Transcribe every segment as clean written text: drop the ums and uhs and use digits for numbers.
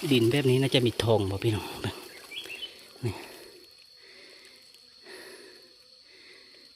ดินแบบนี้น่าจะมีทองบ่พี่น้องนี่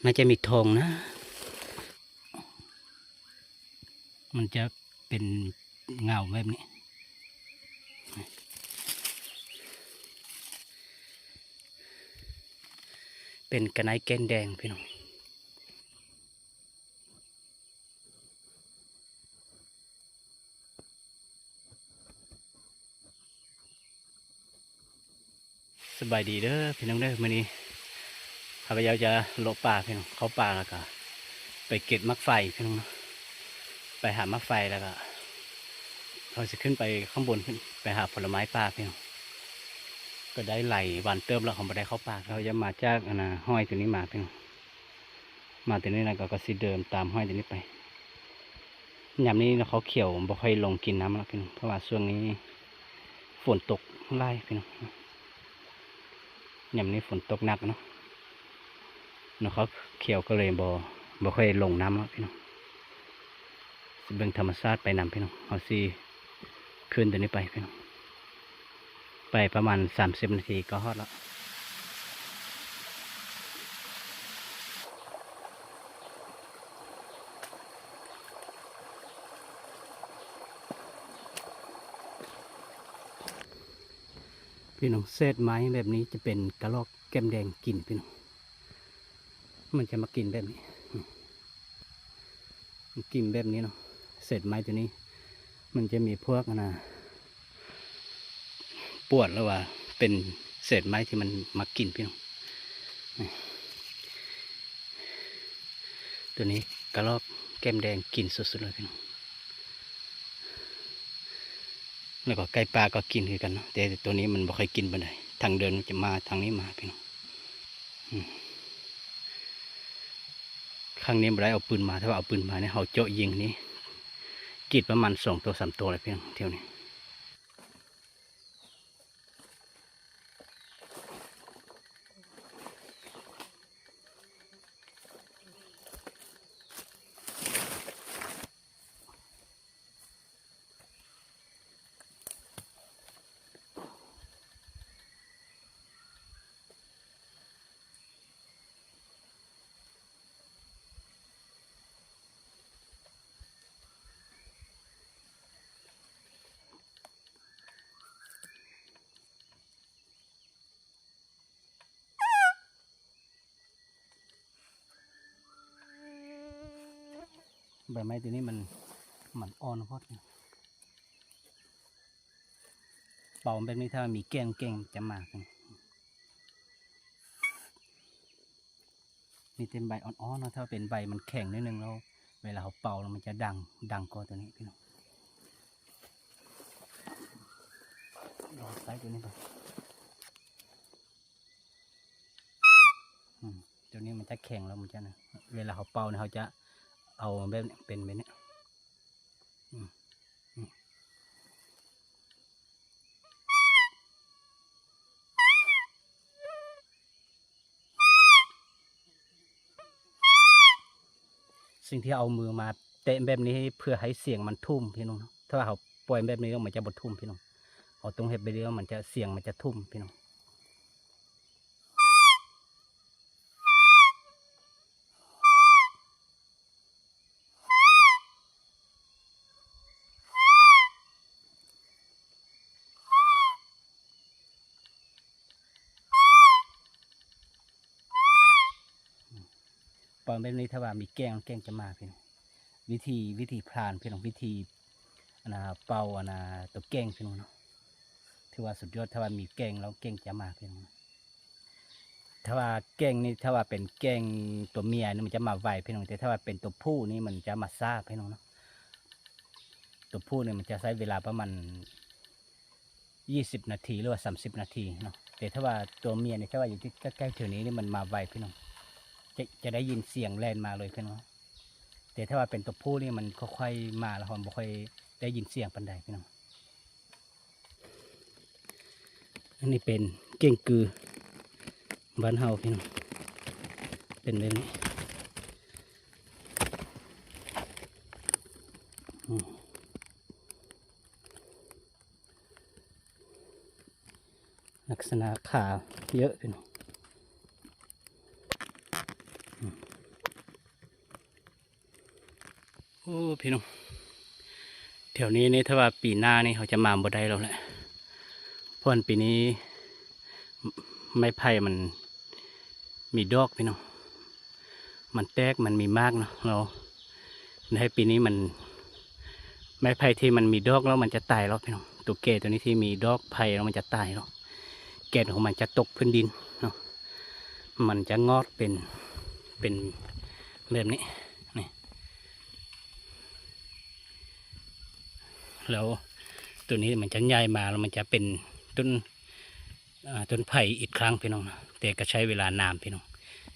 น่าจะมีทองนะมันจะเป็นเงาแบบนี้เป็นกระไนแกนแดงพี่น้องสบายดีเด้อพี่น้องเด้อมื้อนี้ข้าพเจ้าจะเลาะป่าพี่น้องเข้าป่าแล้วก็ไปเก็บมักไฟพี่น้องไปหามักไฟแล้วก็เราจะขึ้นไปข้างบนขึ้นไปหาผลไม้ป่าพี่น้องก็ได้ไหลวันเติมแล้วเขาไม่ได้เข้าป่าเราจะมาจากห้อยตัวนี้มาพี่น้องมาตัวนี้นะก็สิเดินตามห้อยตัวนี้ไปยามนี้เขาเขียวบ่ค่อยลงกินน้ำแล้วพี่น้องเพราะว่าช่วงนี้ฝนตกไล่พี่น้องยามนี้ฝนตกหนักเนาะเขาเขียวก็เลยบ่ค่อยลงน้ำแล้วพี่น้องเบิ่งธรรมชาติไปนำพี่น้องเอาสิขึ้นตัวนี้ไปพี่น้องไปประมาณ30 นาทีก็ฮอดแล้วพี่น้องเศษไม้แบบนี้จะเป็นกระรอกแก้มแดงกินพี่น้องมันจะมากินแบบนี้มันกินแบบนี้เนาะเศษไม้ตัวนี้มันจะมีพวกปวดแล้วว่าเป็นเศษไม้ที่มันมากินพี่น้องตัวนี้กระรอกแก้มแดงกินสุดๆเลยพี่น้องแล้วก็ไก่ปลาก็กินคือกันเนาะแต่ตัวนี้มันบ่ค่อยกินปานใดทางเดินจะมาทางนี้มาพี่น้องครั้งนี้บ่ได้เอาปืนมาถ้าว่าเอาปืนมาเนี่ยเขาเจาะยิงนี้กีดประมาณ2 ตัว 3 ตัวเลยพี่น้องเที่ยวนี้ใบไม้ตัวนี้มันอ่อนพอดเป่าแบบนี้ถ้ามีแกงจะมากมีเต็มใบอ่อนๆนะถ้าเป็นใบมันแข็งนิดนึงแล้วเวลาเขาเป่าแล้วมันจะดังกว่าตัวนี้พี่น้องลองใส่ตัวนี้ไปตัวนี้มันจะแข็งแล้วมันจะนะเวลาเขาเป่าเนี่ยเขาจะเอาแบบนี้เป็นแบบนี้สิ่งที่เอามือมาเตะแบบนี้เพื่อให้เสียงมันทุ่มพี่น้องถ้าเขาปล่อยแบบนี้แล้วมันจะบดทุ่มพี่น้องเอาตรงเห็บไปเรื่อยมันจะเสียงมันจะทุ่มพี่น้องปล่อยแบบนี้ถ้าว่ามีแกงจะมาพี่น้องวิธีพรานพี่น้องวิธีเป่าตัวแกงพี่น้องเนาะถือว่าสุดยอดถ้าว่ามีแกงแล้วแกงจะมาพี่น้องถ้าว่าแกงนี่ถ้าว่าเป็นแกงตัวเมียนี่มันจะมาไวพี่น้องแต่ถ้าว่าเป็นตัวผู้นี่มันจะมาซ่าพี่น้องเนาะตัวผู้เนี่ยมันจะใช้เวลาประมาณ20 นาทีหรือว่า30 นาทีเนาะแต่ถ้าว่าตัวเมียเนี่ยถ้าว่าอยู่ที่ใกล้ๆแถวนี้นี่มันมาไวพี่น้องจะได้ยินเสียงแล่นมาเลยพี่น้องแต่ถ้าว่าเป็นตัวผู้นี่มันค่อยๆมาแล้วมันไม่ค่อยได้ยินเสียงปันใดพี่น้องอันนี้เป็นเก้งกือบ้านเฮาพี่น้องเป็นแบบนี้ ลักษณะขาเยอะพี่น้องโอ้พี่น้องแถวนี้นี่ถ้าว่าปีหน้านี่เขาจะมาบ่ได้แล้วแหละเพราะปีนี้ไม้ไผ่มันมีดอกพี่น้องมันแตกมันมีมากเนาะเราในปีนี้มันไม้ไผ่ที่มันมีดอกแล้วมันจะตายแล้วพี่น้องตัวแก่ตัวนี้ที่มีดอกไผ่แล้วมันจะตายแล้วแก่นของมันจะตกพื้นดินเนาะมันจะงอกเป็นแบบนี้นี่แล้วตัวนี้มันจะใหญ่มาแล้วมันจะเป็นต้นไผ่อีกครั้งพี่น้องแต่ก็ใช้เวลานานพี่น้อง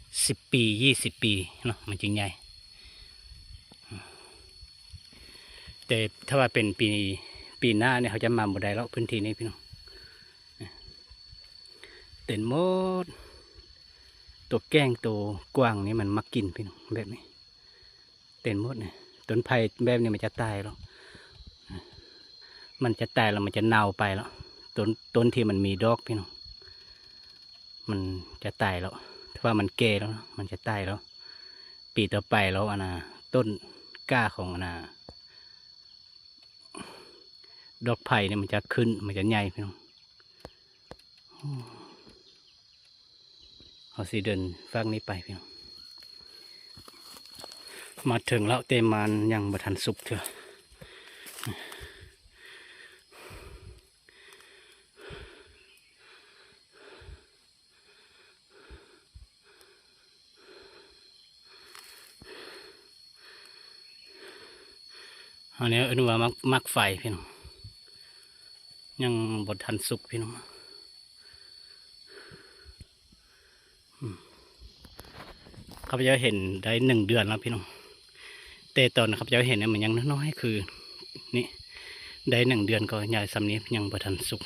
10 ปี20 ปีเนาะมันจึงใหญ่แต่ถ้าว่าเป็นปีหน้าเนี่ยเขาจะมาบ่ได้แล้วพื้นที่นี้พี่น้องเต็นหมดตัวแก้งตัวกวางนี่มันมักกินพี่น้องแบบนี้เต็นหมดเนี่ยต้นไผ่แบบนี้มันจะตายแล้วมันจะตายแล้วมันจะเน่าไปแล้วต้นที่มันมีดอกพี่น้องมันจะตายแล้วถ้าว่ามันแก่แล้วมันจะตายแล้วปีต่อไปแล้วต้นกล้าของดอกไผ่เนี่ยมันจะขึ้นมันจะใหญ่พี่น้องเอาสิเดินฝั่งนี้ไปพี่น้องมาถึงแล้วเตมันยังบ่ทันสุกเถอะอันนี้อนุว่ามักไฟพี่น้องยังบดทันสุกพี่น้องข้าพเจ้าเห็นได้1 เดือนแล้วพี่น้องแต่ตอนข้าพเจ้าเห็นเนี่ยมันยังน้อยคือนี่ได้1 เดือนก็ใหญ่ซ้ำนี้ยังบดทันสุก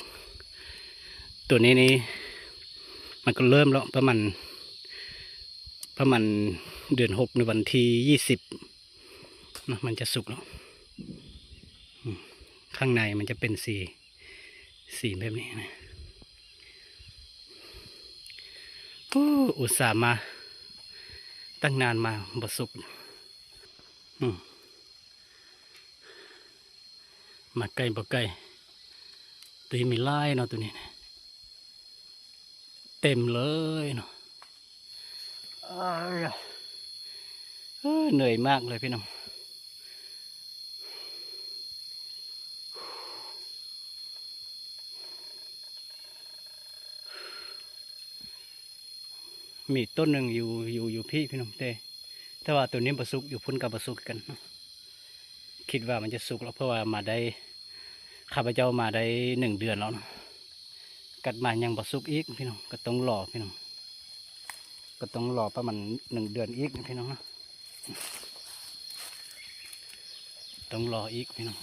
ตัวนี้มันก็เริ่มแล้วประมาณเดือน6ในวันที่20นะมันจะสุกแล้วข้างในมันจะเป็นสีแบบนี้นะอุตส่าห์มาตั้งนานมาบ่สุกมาใกล้บ่ใกล้ตัวนี้มีลายเนาะตัวนี้เต็มเลยเนาะเหนื่อยมากเลยพี่น้องมีต้นหนึ่งอยู่พี่น้องแต่ว่าตัวนี้บะสุกอยู่พุ่นกับบะสุกกันคิดว่ามันจะสุกแล้วเพราะว่ามาได้ข้าพเจ้ามาได้1 เดือนแล้วนะกัดมายังบะสุกอีกพี่น้องก็ต้องรอพี่น้องก็ต้องรอประมาณ1 เดือนอีกพี่น้องนะต้องรออีกพี่น้อง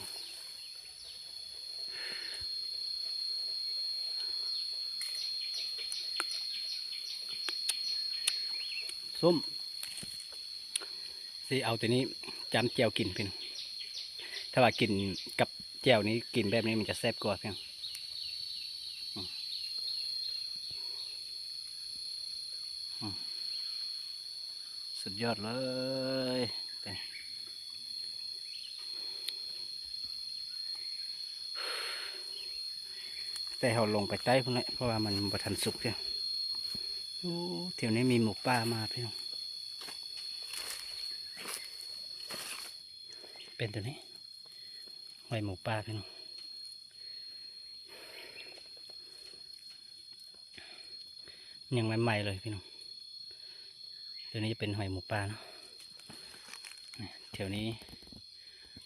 ส้มสิเอาตัวนี้จำแจวกินพี่น้องถ้าว่ากินกับแจวนี้กินแบบนี้มันจะแซ่บกว่าพี่น้องสุดยอดเลยแต่เราลงไปใต้พวกนี้เพราะว่ามันบ่ทันสุกเนี่ยแถวนี้มีหมูป่ามาพี่น้องเป็นตัวนี้หอยหมูป่าพี่น้องยังใหม่ๆเลยพี่น้องตัวนี้จะเป็นหอยหมูป่าเนาะแถวนี้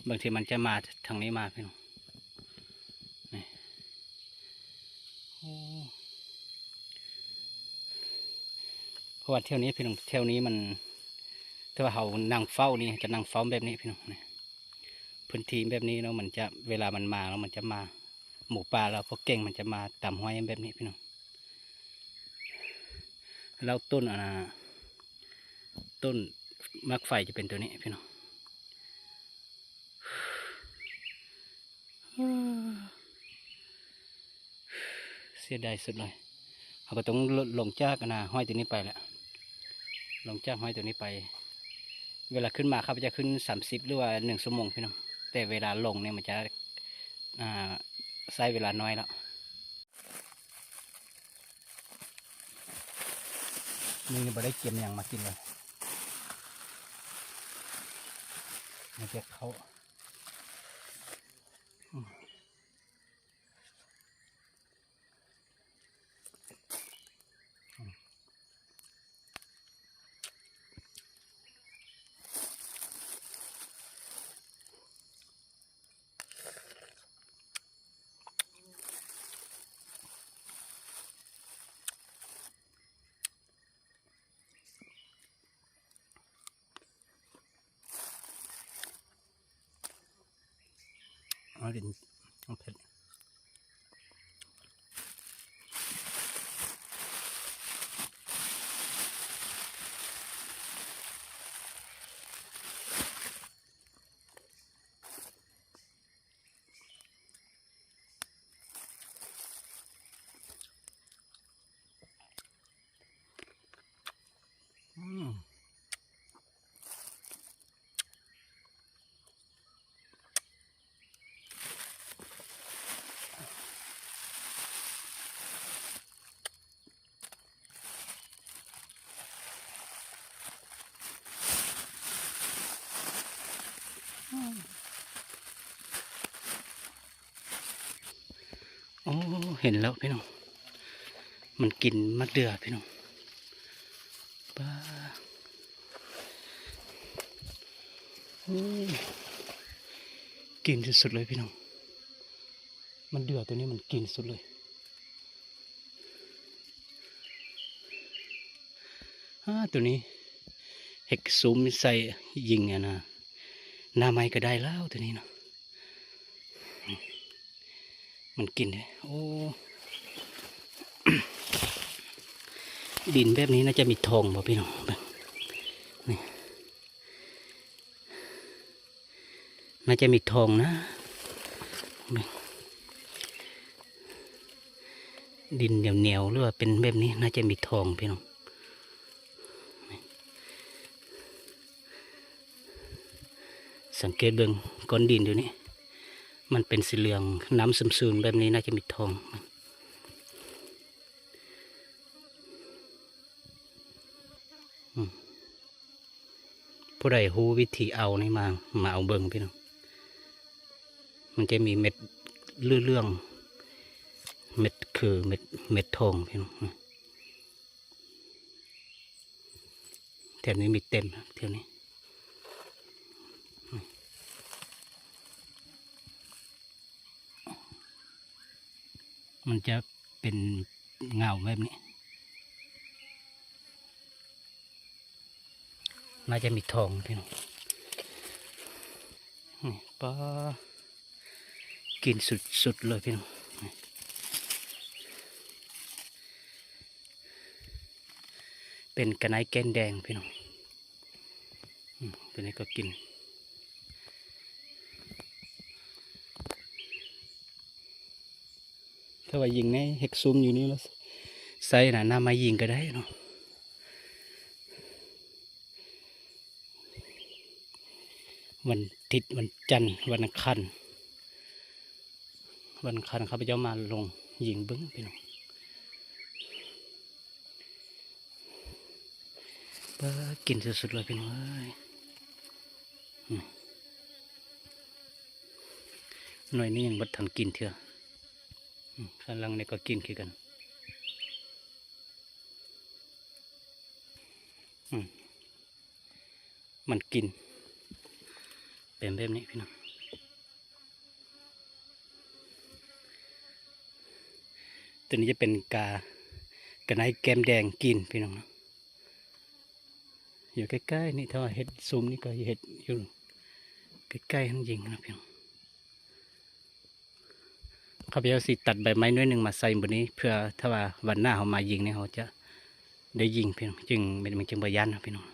บางทีมันจะมาทางนี้มาพี่น้องเพราะว่าเที่ยวนี้พี่น้องเที่ยวนี้มันถ้าว่าเขานั่งเฝ้านี่จะนั่งเฝ้าแบบนี้พี่น้องพื้นที่แบบนี้เนาะมันจะเวลามันมาแล้วมันจะมาหมูป่าแล้วพวกเก่งมันจะมาตามห้อยแบบนี้พี่น้องแล้วต้นต้นมักไฟจะเป็นตัวนี้พี่น้องเสียดายสุดเลย เขาก็ต้องลงจากนะห้อยตัวนี้ไปแหละลงจากห้อยตัวนี้ไปเวลาขึ้นมาเขาจะขึ้น30หรือว่า1 ชั่วโมงพี่น้องแต่เวลาลงเนี่ยมันจะใช้เวลาน้อยแล้วนี่ไม่ได้เก็บอย่างมากินเลยมันจะเขาเอาดินเอาเผ็ดโอ้เห็นแล้วพี่น้องมันกินมะเดื่อพี่น้องป้ากินสุดๆเลยพี่น้องมันเดือตัวนี้มันกินสุดเลยตัวนี้เห็กซูมใส่ยิงนะหน้าไม้ก็ได้แล้วตัวนี้เนาะมันกินเลยโอ้ดินแบบนี้น่าจะมีทองบ่พี่น้องนี่น่าจะมีทองนะดินเหนียวๆหรือว่าเป็นแบบนี้น่าจะมีทองพี่น้องสังเกตเบิ่งก้อนดินอยู่นี่มันเป็นสีเหลืองน้ำซึมๆแบบนี้น่าจะมีทองผู้ใดรู้วิธีเอานี่มาเอาเบิ่งพี่น้องมันจะมีเม็ดเรื่องเม็ดคือเม็ดทองพี่น้องแถวนี้มีเต็มแถวนี้มันจะเป็นเงาแบบนี้น่าจะมีทองพี่น้องปลากินสุดเลยพี่น้องเป็นกระไนแกนแดงพี่น้องตัวนี้ก็กินถ้าว่ายิงในเฮกซุมอยู่นี่แล้วใส่หน้ามายิงก็ได้เนาะวันอาทิตย์วันจันทร์วันอังคารข้าพเจ้ามาลงยิงบึ้งพี่น้องกินสุดๆเลยพี่น้องหน่วยนี้ยังบัดทันกินเถอะข้างล่างนี่ก็กินคือกันมันกินเป็นแบบนี้พี่น้องตัวนี้จะเป็นกระไนแก้มแดงกินพี่น้องอยู่ใกล้ๆนี่ถ้าว่าเห็ดซุ่มนี่ก็เห็ดอยู่ใกล้ๆทั้งยิงนะพี่น้องข้าพเจ้าสิตัดใบไม้น้อยหนึ่งมาใส่บนนี้เพื่อถ้าว่าวันหน้าเขามายิงเนี่ยเขาจะได้ยิงพี่น้องจึงมันจึงบยันนะพี่น้อง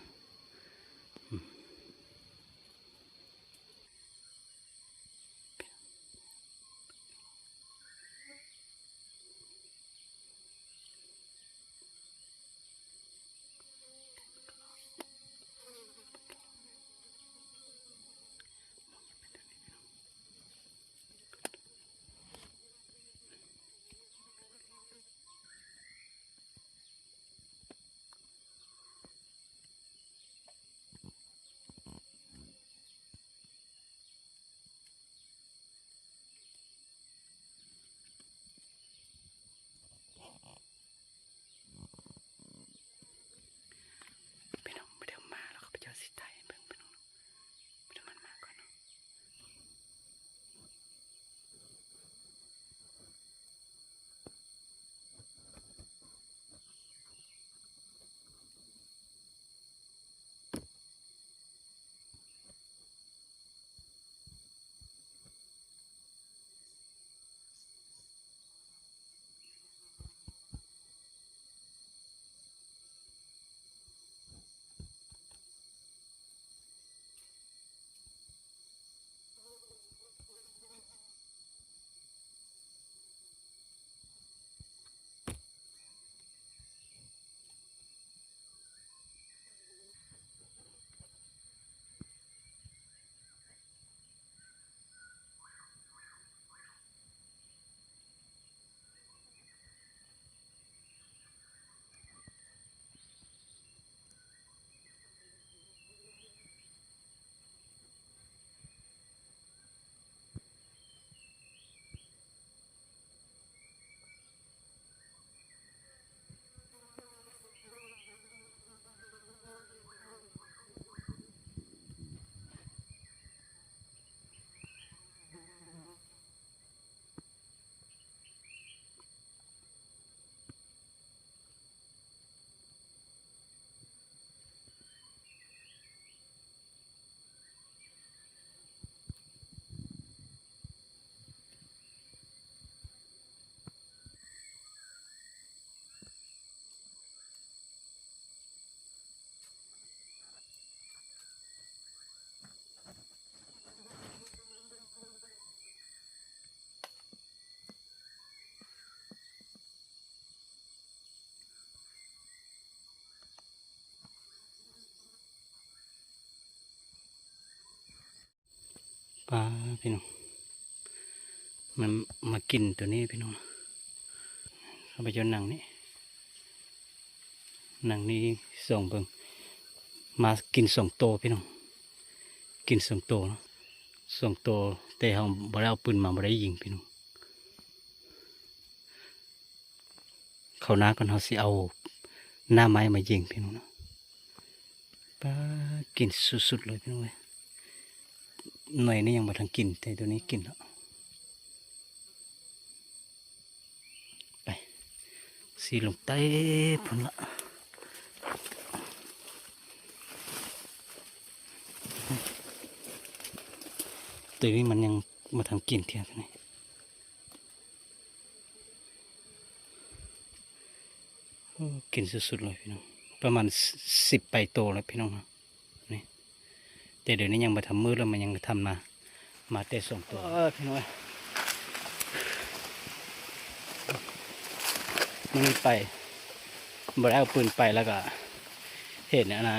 ปลาพี่น้องมันมากินตัวนี้พี่น้องเข้าไปจนหนังนี้ส่งเบิ่งมากินส่งโตพี่น้องกินส่งโตเนาะส่งโตแต่เขาบ่ได้เอาปืนมาบ่ได้ยิงพี่น้องเขาหน้ากันเขาสิเอาหน้าไม้มายิงพี่น้องเนาะปลากินสุดๆเลยพี่น้องเว้ยหน่อยนี้ยังบ่ทันกินแต่ตัวนี้กินแล้วไปสีลงใต้พุ่นละตัวนี้มันยังมาทำกินเทียบนี่กินสุดๆเลยพี่น้องประมาณ10 ไปโตแล้วพี่น้องนี่แต่เดี๋ยวนี้ยังมาทำมือแล้วมันยังทำมาแต่ส่งตัวพี่น้องมันไปบ่ได้เอาปืนไปแล้วก็เห็นนะ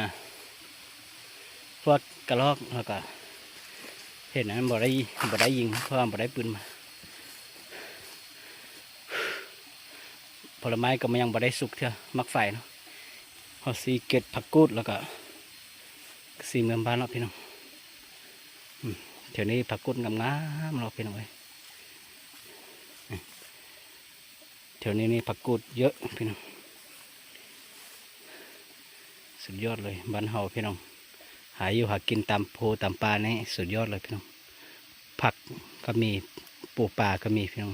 พวกกระลอกแล้วก็เห็นนั้นบ่ได้ยิงเพราะว่าบ่ได้ปืนมาผลไม้ก็มันยังบ่ได้สุกเท่ามักไฟเนาะเขาสีเกล็ดผักกูดแล้วก็สีเมืองบ้านเราพี่น้องเดี๋ยวนี้ผักกูดงามๆเราพี่น้องเอ้ยเดี๋ยวนี้นี่ผักกูดเยอะพี่น้องสุดยอดเลยบ้านเฮาพี่น้องหาอยู่หากินตามโพตามปลานี่สุดยอดเลยพี่น้องผักก็มีปูปลาก็มีพี่น้อง